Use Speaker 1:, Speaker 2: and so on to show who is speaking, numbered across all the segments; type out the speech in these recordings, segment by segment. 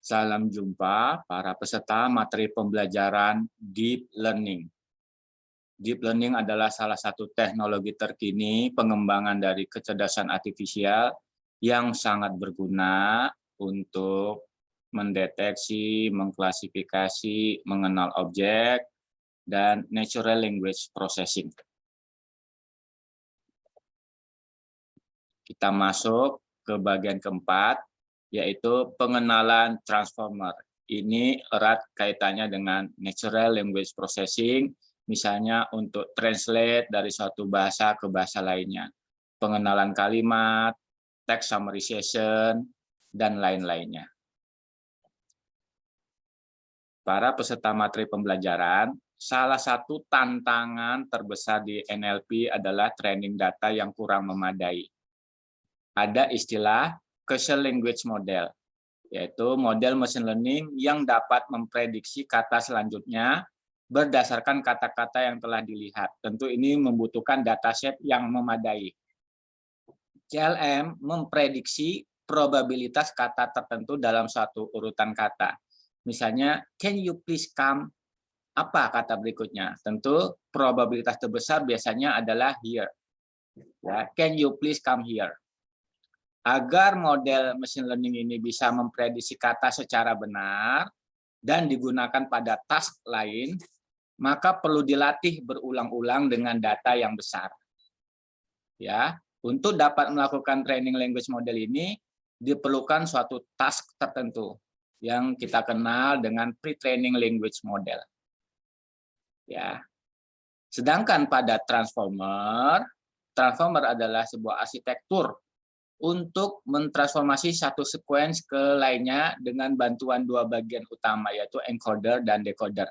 Speaker 1: Salam jumpa para peserta materi pembelajaran Deep Learning. Deep Learning adalah salah satu teknologi terkini pengembangan dari kecerdasan artifisial yang sangat berguna untuk mendeteksi, mengklasifikasi, mengenal objek, dan natural language processing. Kita masuk ke bagian keempat, yaitu pengenalan transformer. Ini erat kaitannya dengan natural language processing, misalnya untuk translate dari suatu bahasa ke bahasa lainnya, pengenalan kalimat, text summarization, dan lain-lainnya. Para peserta materi pembelajaran, salah satu tantangan terbesar di NLP adalah training data yang kurang memadai. Ada istilah causal language model, yaitu model machine learning yang dapat memprediksi kata selanjutnya berdasarkan kata-kata yang telah dilihat. Tentu ini membutuhkan dataset yang memadai. CLM memprediksi probabilitas kata tertentu dalam suatu urutan kata. Misalnya, can you please come? Apa kata berikutnya? Tentu probabilitas terbesar biasanya adalah here. Ya, can you please come here? Agar model machine learning ini bisa memprediksi kata secara benar dan digunakan pada task lain, maka perlu dilatih berulang-ulang dengan data yang besar. Ya, untuk dapat melakukan training language model ini diperlukan suatu task tertentu yang kita kenal dengan pre-training language model. Ya. Sedangkan pada transformer adalah sebuah arsitektur untuk mentransformasi satu sequence ke lainnya dengan bantuan dua bagian utama, yaitu encoder dan decoder,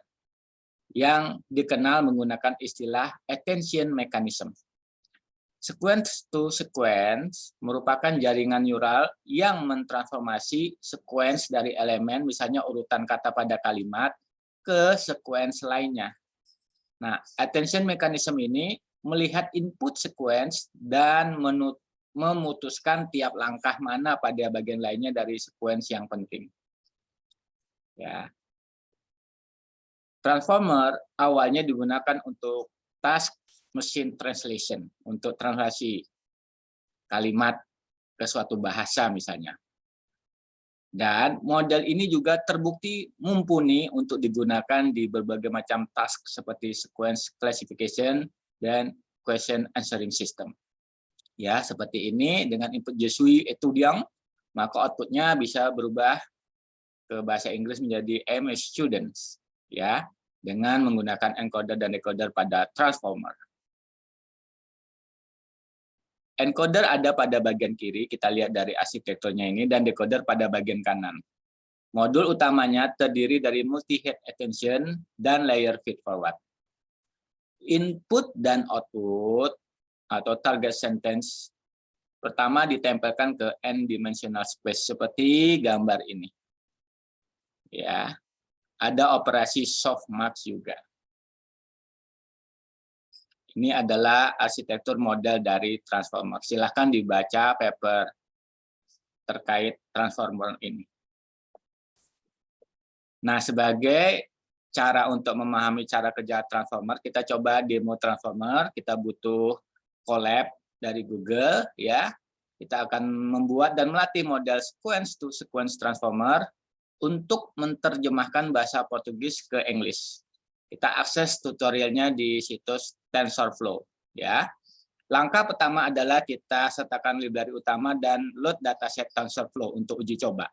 Speaker 1: yang dikenal menggunakan istilah attention mechanism. Sequence to sequence merupakan jaringan neural yang mentransformasi sequence dari elemen, misalnya urutan kata pada kalimat, ke sequence lainnya. Nah, attention mechanism ini melihat input sequence dan memutuskan tiap langkah mana pada bagian lainnya dari sequence yang penting. Ya. Transformer awalnya digunakan untuk task machine translation, untuk translasi kalimat ke suatu bahasa misalnya. Dan model ini juga terbukti mumpuni untuk digunakan di berbagai macam task seperti sequence classification dan question answering system. Ya, seperti ini dengan input Jesui Etudiant, maka outputnya bisa berubah ke bahasa Inggris menjadi I'm a student, ya, dengan menggunakan encoder dan decoder pada transformer. Encoder ada pada bagian kiri, kita lihat dari arsitekturnya ini, dan decoder pada bagian kanan. Modul utamanya terdiri dari multi-head attention dan layer feed-forward. Input dan output atau target sentence pertama ditempelkan ke n-dimensional space seperti gambar ini. Ya, ada operasi softmax juga. Ini adalah arsitektur model dari transformer. Silahkan dibaca paper terkait transformer ini. Nah, sebagai cara untuk memahami cara kerja transformer, kita coba demo transformer. Kita butuh collab dari Google, ya. Kita akan membuat dan melatih model sequence to sequence transformer untuk menerjemahkan bahasa Portugis ke English. Kita akses tutorialnya di situs TensorFlow, ya. Langkah pertama adalah kita sertakan library utama dan load dataset TensorFlow untuk uji coba.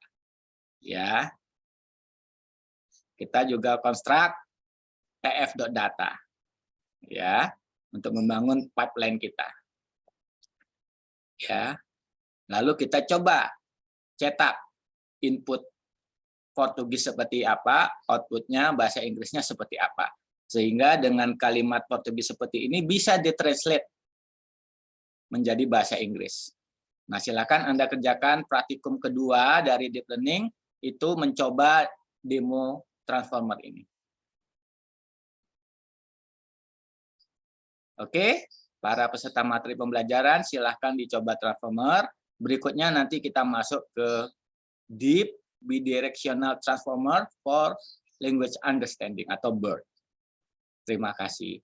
Speaker 1: Ya. Kita juga konstruk tf.data. Ya, untuk membangun pipeline kita. Ya. Lalu kita coba cetak input Portugis seperti apa, outputnya bahasa Inggrisnya seperti apa. Sehingga dengan kalimat Portugis seperti ini bisa ditranslate menjadi bahasa Inggris. Nah, silakan Anda kerjakan praktikum kedua dari Deep Learning, itu mencoba demo transformer ini. Oke, para peserta materi pembelajaran silahkan dicoba transformer. Berikutnya nanti kita masuk ke deep Bidirectional Transformer for Language Understanding atau BERT. Terima kasih.